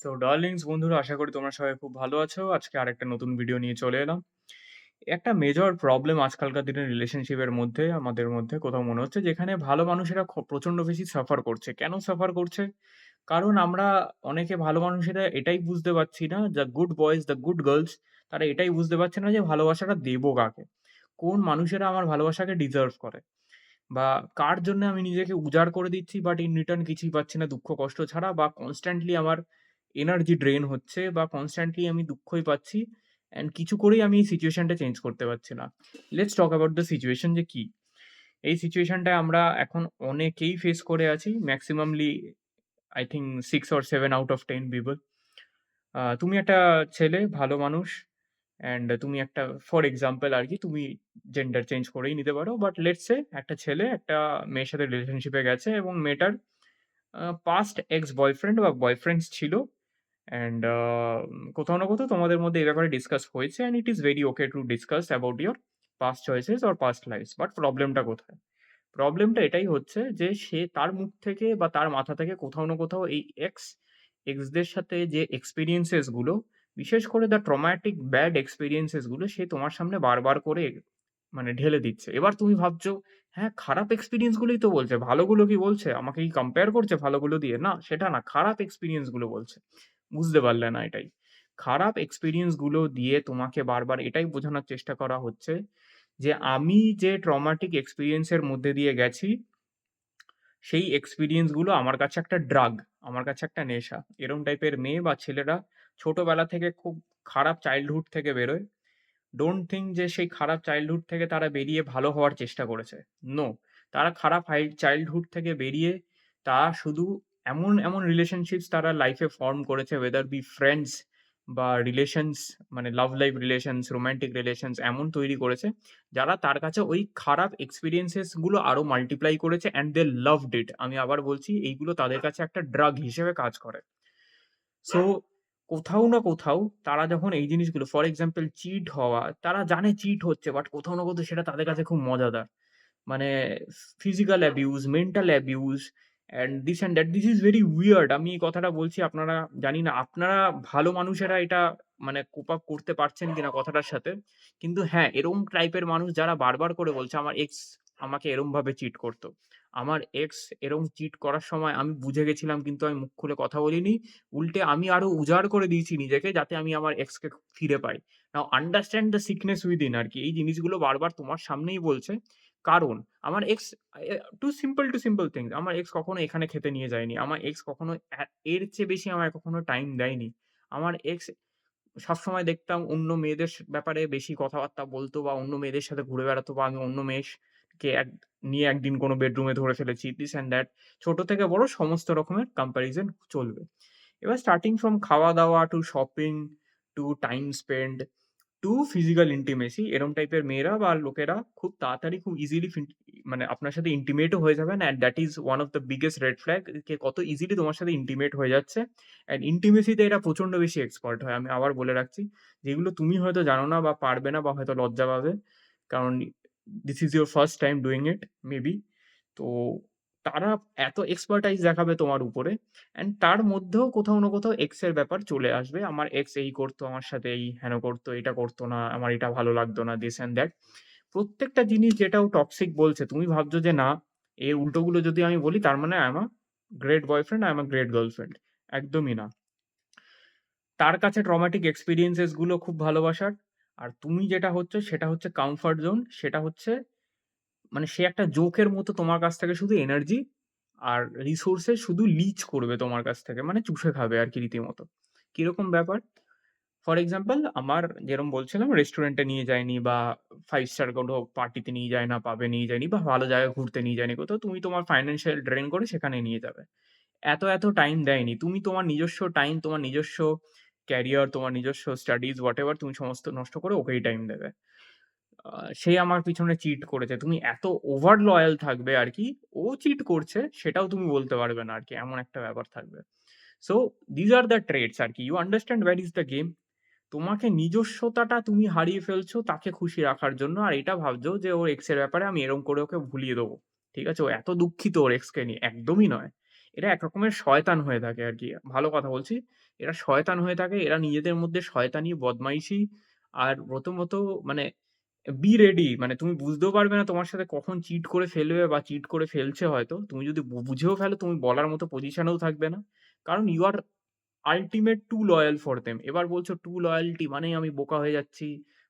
So Darlings বন্ধুরা, আশা করি তোমরা সবাই খুব ভালো আছো। আজকে আরেকটা নতুন ভিডিও নিয়ে চলে এলাম। একটা মেজর প্রবলেম আজকালকার দিনে রিলেশনশিপের মধ্যে আমাদের মধ্যে কোথাও মনে হচ্ছে যেখানে ভালো মানুষেরা প্রচন্ড বেশি সাফার করছে। কেন সাফার করছে? কারণ আমরা অনেকে ভালো মানুষেরা এটাই বুঝতে পারছি না, the good boys, the good girls, তারা এটাই বুঝতে পারছে না যে ভালোবাসাটা দেবো কাকে? কোন মানুষেরা আমার ভালোবাসাকে ডিজার্ভ করে? বা কার জন্য আমি নিজেকে উজাড় করে দিচ্ছি বাট ইন রিটার্ন কিছুই পাচ্ছি না দুঃখ কষ্ট ছাড়া, বা কনস্ট্যান্টলি আমার এনার্জি ড্রেন হচ্ছে, বা কনস্ট্যান্টলি আমি দুঃখই পাচ্ছি অ্যান্ড কিছু করেই আমি এই সিচুয়েশনটা চেঞ্জ করতে পারছি না। Let's talk about the situation যে কি? এই সিচুয়েশনটায় আমরা এখন অনেকেই ফেস করে আছি। Maximumly I think 6 or 7 out of 10 people. তুমি একটা ছেলে, ভালো মানুষ, অ্যান্ড তুমি একটা, ফর এক্সাম্পল আরকি, তুমি জেন্ডার চেঞ্জ করেই নিতে পারো। বাট লেটস সে একটা ছেলে একটা মেয়ের সাথে রিলেশনশিপে গেছে এবং মেয়েটার পাস্ট এক্স বয়ফ্রেন্ড বা বয়ফ্রেন্ডস ছিল। অ্যান্ড কোথাও না কোথাও তোমাদের মধ্যে এই ব্যাপারে ডিসকাস হয়েছে, and it is very okay to discuss about your past choices or past lifes. But প্রবলেমটা কোথায়? প্রবলেমটা এটাই হচ্ছে যে সে তার মুখ থেকে বা তার মাথা থেকে কোথাও না কোথাও এই এক্সদের সাথে যে এক্সপেরিয়েন্সেস গুলো, বিশেষ করে দ্য ট্রমাটিক ব্যাড এক্সপেরিয়েন্সেস গুলো সে তোমার সামনে বারবার করে মানে ঢেলে দিচ্ছে। এবার তুমি ভাবছো, হ্যাঁ, খারাপ এক্সপেরিয়েন্স গুলোই তো বলছে, ভালোগুলো কি বলছে? আমাকে কি কম্পেয়ার করছে ভালোগুলো দিয়ে? না, সেটা না, খারাপ এক্সপেরিয়েন্স গুলো বলছে। বুঝতে পারলে না এটাই। খারাপ এক্সপেরিয়েন্স গুলো দিয়ে তোমাকে বারবার এটাই বোঝানোর চেষ্টা করা হচ্ছে যে আমি যে ট্রমাটিক এক্সপেরিয়েন্স এর মধ্যে দিয়ে গেছি, সেই এক্সপেরিয়েন্স গুলো আমার কাছে একটা ড্রাগ, আমার কাছে একটা নেশা। এরম টাইপের মেয়ে বা ছেলেরা ছোটবেলা থেকে খুব খারাপ চাইল্ডহুড থেকে বেরোয়। ডোন্ট থিংক যে সেই খারাপ চাইল্ডহুড থেকে তারা বেরিয়ে ভালো হওয়ার চেষ্টা করেছে। নো, তারা খারাপ চাইল্ডহুড থেকে বেরিয়ে তারা শুধু এমন রিলেশনশিপস তারা লাইফে ফর্ম করেছে, whether be ফ্রেন্ডস বা রিলেশনস, মানে love life relations, romantic relations এমন তৈরি করেছে, যারা তার কাছে ওই খারাপ এক্সপেরিয়েন্সেস গুলো আরো মাল্টিপ্লাই করেছে অ্যান্ড দে লাভড ইট। আমি আবার বলছি, এইগুলো তাদের কাছে একটা ড্রাগ হিসেবে কাজ করে। সো কোথাও না কোথাও তারা যখন এই জিনিসগুলো, ফর এক্সাম্পল চিট হওয়া, তারা জানে চিট হচ্ছে বাট কোথাও না কোথাও সেটা তাদের কাছে খুব মজাদার। মানে physical abuse, mental abuse and this and that, this is very weird. আমি এই কথাটা বলছি, আপনারা জানি না আপনারা ভালো মানুষেরা এটা মানে কোপ আপ করতে পারছেন কিনা কথাটার সাথে। কিন্তু হ্যাঁ, এরকম টাইপের মানুষ যারা বারবার করে বলছে আমার এক্স আমাকে এরমভাবে চিট করত। আমার এক্স এরকম চিট করার সময় আমি বুঝে গেছিলাম কিন্তু আমি মুখ খুলে কথা বলিনি। উল্টে আমি আরো উজাড় করে দিয়েছি নিজেকে যাতে আমি আমার এক্সকে ফিরে পাই। নাও আন্ডারস্ট্যান্ড দ্য সিকনেস উইদিন আরকি। এই জিনিসগুলো বারবার তোমার সামনেই বলছে। কারণ আমার এক্স টু সিম্পল থিংস। আমার এক্স কখনো এখানে খেতে নিয়ে যায়নি। আমার এক্স কখনো এর চেয়ে বেশি আমায় কখনো টাইম দেয়নি। আমার এক্স সবসময় দেখতাম অন্য মেয়েদের ব্যাপারে বেশি কথাবার্তা বলতো বা অন্য মেয়েদের সাথে ঘুরে বেড়াতো, বা আমি অন্য মেয়েকে নিয়ে একদিন কোনো বেডরুমে ধরে ফেলেছি। This and that. ছোট থেকে বড় সমস্ত রকমের কম্প্যারিজন চলবে। এবার স্টার্টিং ফ্রম খাওয়া-দাওয়া to shopping to time spend to physical intimacy, এরম টাইপের মেয়েরা বা লোকেরা খুব তাড়াতাড়ি খুব ইজিলি মানে আপনার সাথে ইন্টিমেট ও হয়ে যাবেন, and that is one of the biggest red flag, কে কত ইজিলি তোমার সাথে ইন্টিমেট হয়ে যাচ্ছে। অ্যান্ড ইন্টিমেসিতে এরা প্রচন্ড বেশি এক্সপার্ট হয়। আমি আবার বলে রাখছি, যেগুলো তুমি হয়তো জানো না বা পারবে না বা হয়তো লজ্জা পাবে। কারণ this is your first time doing it maybe. তো তারা এত এক্সপার্টাইজ দেখাবে তোমার উপরে, অ্যান্ড তার মধ্যেও কোথাও না কোথাও এক্স এর ব্যাপার চলে আসবে। আমার এক্স এই করতো, আমার সাথে এই হেন করতো, এটা করতো না, আমার এটা ভালো লাগতো না, দিস অ্যান্ড দ্যাট। প্রত্যেকটা জিনিস যেটা ও টক্সিক বলছে, তুমি ভাবছো যে না, এর উল্টোগুলো যদি আমি বলি তার মানে I am a great boyfriend, I am a great girlfriend. একদমই না। তার কাছে ট্রমাটিক এক্সপেরিয়েন্সেস গুলো খুব ভালোবাসার। আর তুমি যেটা হচ্ছে সেটা হচ্ছে কমফোর্ট জোন। সেটা হচ্ছে মানে সে একটা জোকের মতো তোমার কাছ থেকে শুধু এনার্জি আর রিসোর্সেস শুধু লিচ করবে তোমার কাছ থেকে। মানে চুষে খাবে আরকি রীতিমতো। কিরকম ব্যাপার? ফর এক্সাম্পল আমার যেরকম বলছিলাম, রেস্টুরেন্টে নিয়ে যায়নি বা 5 স্টার কোনো পার্টিতে নিয়ে যায় না, পাবে নিয়ে যায়নি বা ভালো জায়গায় ঘুরতে নিয়ে যায়নি কোথাও। তুমি তোমার ফাইন্যান্সিয়াল ড্রেন করে সেখানে নিয়ে যাবে। এত টাইম দেয়নি। তুমি তোমার নিজস্ব টাইম, তোমার নিজস্ব ক্যারিয়ার, তোমার নিজস্ব স্টাডিজ হোয়াটএভার তুমি সমস্ত নষ্ট করে ওকেই টাইম দেবে। আ সে আমার পিছনে চিট করেছে। তুমি এত ওভার লয়াল থাকবে আরকি, ও চিট করছে সেটাও তুমি বলতে পারবে না আরকি। এমন একটা ব্যাপার থাকবে। So these are the traits আরকি। You understand where is the game? তোমাকে নিজস্বতাটা তুমি হারিয়ে ফেলছো তাকে খুশি রাখার জন্য। আর এটা ভাবছো যে ওর এক্স এর ব্যাপারে আমি এরকম করে ওকে ভুলিয়ে দেবো। ঠিক আছে? ও এত দুঃখিত ওর এক্সকে নিয়ে। একদমই নয়। এরা এক রকমের শয়তান হয়ে থাকে আরকি। ভালো কথা বলছি। এরা শয়তান হয়ে থাকে। এরা নিজেদের মধ্যে শয়তানি, বদমাইশি আর প্রথমত মানে বি রেডি, মানে তুমি বুঝতেও পারবে না তোমার সাথে কখন চিট করে ফেলবে বা চিট করে ফেলছে হয়তো। তুমি যদি বুঝেও ফেলো তুমি বলার মতো পজিশনেও থাকবে না। কারণ you are ultimate to loyal for them. এবার বলছো টু লয়ালটি মানেই আমি বোকা হয়ে যাচ্ছি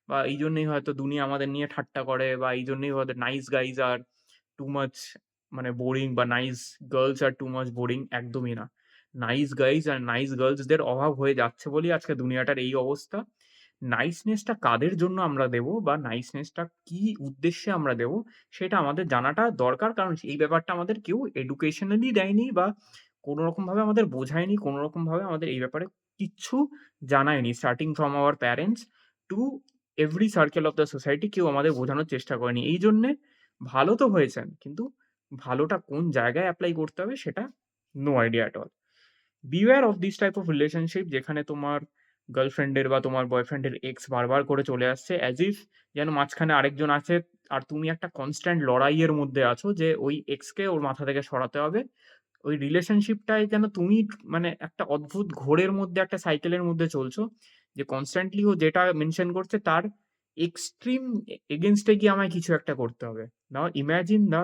বা এইজন্যই হয়তো দুনিয়া আমাদের নিয়ে ঠাট্টা করে বা এইজন্যই হয়তো নাইস গাইজ আর টু মাচ মানে বোরিং বা নাইস গার্লস আর টু মাচ বোরিং, একদমই না। নাইস গাইজ আর নাইস গার্লসদের অভাব হয়ে যাচ্ছে বলেই আজকে দুনিয়াটার এই অবস্থা। নাইসনেসটা কাদের জন্য আমরা দেবো বা নাইসনেসটা কি উদ্দেশ্যে আমরা দেবো সেটা আমাদের জানাটা দরকার। কারণ এই ব্যাপারটা আমাদের কেউ এডুকেশনালি দেয়নি বা কোনো রকমভাবে আমাদের বোঝায়নি, কোনো রকমভাবে আমাদের এই ব্যাপারে কিচ্ছু জানায়নি। Starting from our parents to every circle of the society কেউ আমাদের বোঝানোর চেষ্টা করেনি। এইজন্যে ভালো তো হয়েছেন, কিন্তু ভালোটা কোন জায়গায় এপ্লাই করতে হবে সেটা no idea at all. Beware of this type of relationship যেখানে তোমার গার্লফ্রেন্ডের বা তোমার বয়ফ্রেন্ডের এক্স বারবার করে চলে আসছে অ্যাজ ইফ যেন মাঝখানে আরেকজন আছে আর তুমি একটা কনস্ট্যান্ট লড়াইয়ের মধ্যে আছো যে ওই এক্সকে ওর মাথা থেকে সরাতে হবে। ওই রিলেশনশিপটায় যেন তুমি মানে একটা অদ্ভুত ঘোরের মধ্যে একটা সাইকেলের মধ্যে চলছো যে কনস্ট্যান্টলি ও যেটা মেনশন করছে তার এক্সট্রিম এগেইনস্টে গিয়ে আমায় কিছু একটা করতে হবে। Now imagine the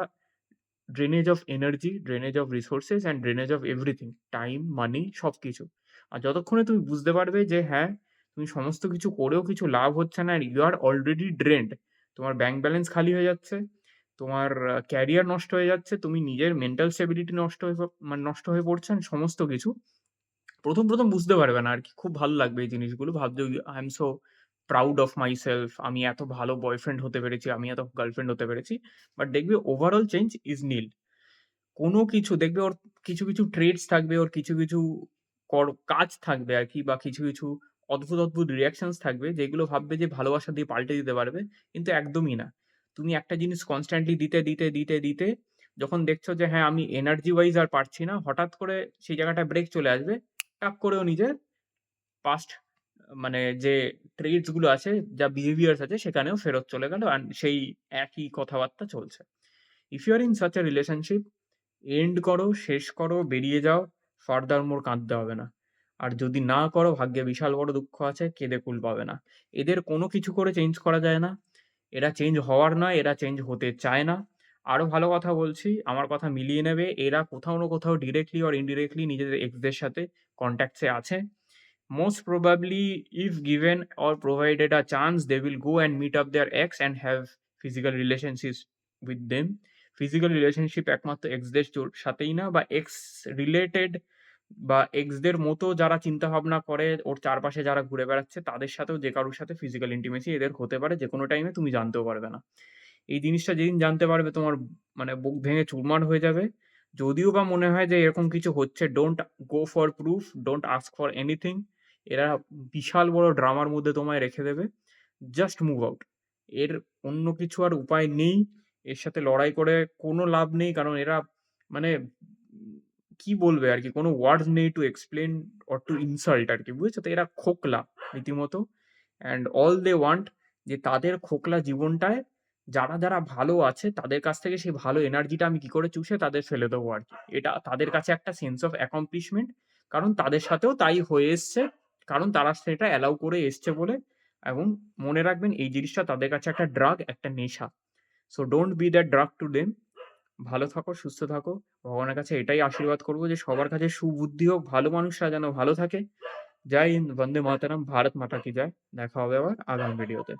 drainage of energy, drainage of resources and drainage of everything, time, money সবকিছু। আর যতক্ষণে তুমি বুঝতে পারবে যে হ্যাঁ, তুমি সমস্ত কিছু করেও কিছু লাভ হচ্ছে না are you R already drained. তোমার ব্যাংক ব্যালেন্স খালি হয়ে যাচ্ছে, তোমার ক্যারিয়ার নষ্ট হয়ে যাচ্ছে, তুমি নিজের মেন্টাল স্টেবিলিটি নষ্ট হয়ে মানে নষ্ট হয়ে পড়ছেন সমস্ত কিছু। ১ম বুঝতে পারবে না আরকি। খুব ভালো লাগবে এই জিনিসগুলো। ভাববে I am so proud of myself. আমি এত ভালো বয়ফ্রেন্ড হতে পেরেছি, আমি এত গার্লফ্রেন্ড হতে পেরেছি। বাট দেখবে ওভারঅল চেঞ্জ ইস নিল। কোনো কিছু দেখবে ওর কিছু ট্রেটস থাকবে, ওর কিছু কাজ থাকবে আরকি বা কিছু অদ্ভুত রিঅ্যাকশনস থাকবে যেগুলো ভাববে যে ভালোবাসা দিয়ে পাল্টে দিতে পারবে। কিন্তু একদমই না। তুমি একটা জিনিস কনস্ট্যান্টলি দিতে যখন দেখছো যে হ্যাঁ, আমি এনার্জি ওয়াইজ আর পারছি না, হঠাৎ করে সেই জায়গাটায় ব্রেক চলে আসবে। টাক করে ও নিজের পাস্ট মানে যে ট্রেটস গুলো আছে, যা বিহেভিয়ার্স আছে সেখানেও ফেরত চলে গেল অ্যান্ড সেই একই কথাবার্তা চলছে। If you are in such a relationship, end করো, শেষ করো, বেরিয়ে যাও। ফার্দার মোর কাঁদতে হবে না। আর যদি না করো ভাগ্যে বিশাল বড় দুঃখ আছে, কেঁদে কুল পাবে না। এদের কোনো কিছু করে চেঞ্জ করা যায় না। এরা চেঞ্জ হওয়ার নয়, এরা চেঞ্জ হতে চায় না। আরো ভালো কথা বলছি, আমার কথা মিলিয়ে নেবে। এরা কোথাও না কোথাও ডিরেক্টলি অর ইনডিরেক্টলি নিজেদের এক্সদের সাথে কনট্যাক্টস এ আছে। Most probably, if given or provided a chance, they will go and meet up their ex and have physical relationships with them. Physical relationship একমাত্র এক্সদের সাথেই না বা এক্স রিলেটেড বা এক্সদের মতো যারা চিন্তাভাবনা করে, ওর চারপাশে যারা ঘুরে বেড়াচ্ছে তাদের সাথেও যে কারোর সাথে ফিজিক্যাল ইন্টিমেসি এদের হতে পারে যেকোনো টাইমে, তুমি জানতেও পারবে না। এই জিনিসটা যেদিন জানতে পারবে তোমার মানে বুক ভেঙে চুরমার হয়ে যাবে। যদিও বা মনে হয় যে এরকম কিছু হচ্ছে, don't go for proof, don't ask for anything. এরা বিশাল বড় ড্রামার মধ্যে তোমায় রেখে দেবে। Just move out. এর অন্য কিছু আর উপায় নেই। এর সাথে লড়াই করে কোনো লাভ নেই। কারণ এরা মানে কি বলবে আরকি? কোনো ওয়ার্ডস নেই to explain or to insult আরকি। বুঝেছো তো? এরা খোকলা রীতিমতো। অ্যান্ড অল দে ওয়ান্ট যে তাদের খোকলা জীবনটায় যারা ভালো আছে তাদের কাছ থেকে সেই ভালো এনার্জিটা আমি কি করে চুষে তাদের ফেলে দেবো আরকি। এটা তাদের কাছে একটা সেন্স অফ অ্যাকমপ্লিশমেন্ট। কারণ তাদের সাথেও তাই হয়ে এসছে। কারণ তারা সেটা অ্যালাউ করে এসছে বলে। এবং মনে রাখবেন এই জিনিসটা তাদের কাছে একটা ড্রাগ, একটা নেশা। So don't be that drug to them. ভালো থাকো, সুস্থ থাকো। ভগবানের কাছে এটাই আশীর্বাদ করব যে সবার কাছে সুবুদ্ধি হোক, ভালো মানুষরা যেন ভালো থাকে। জয় হিন্দ, বন্দে মাতরম, ভারত মাতা কি জয়। দেখা হবে আবার আগামী ভিডিওতে।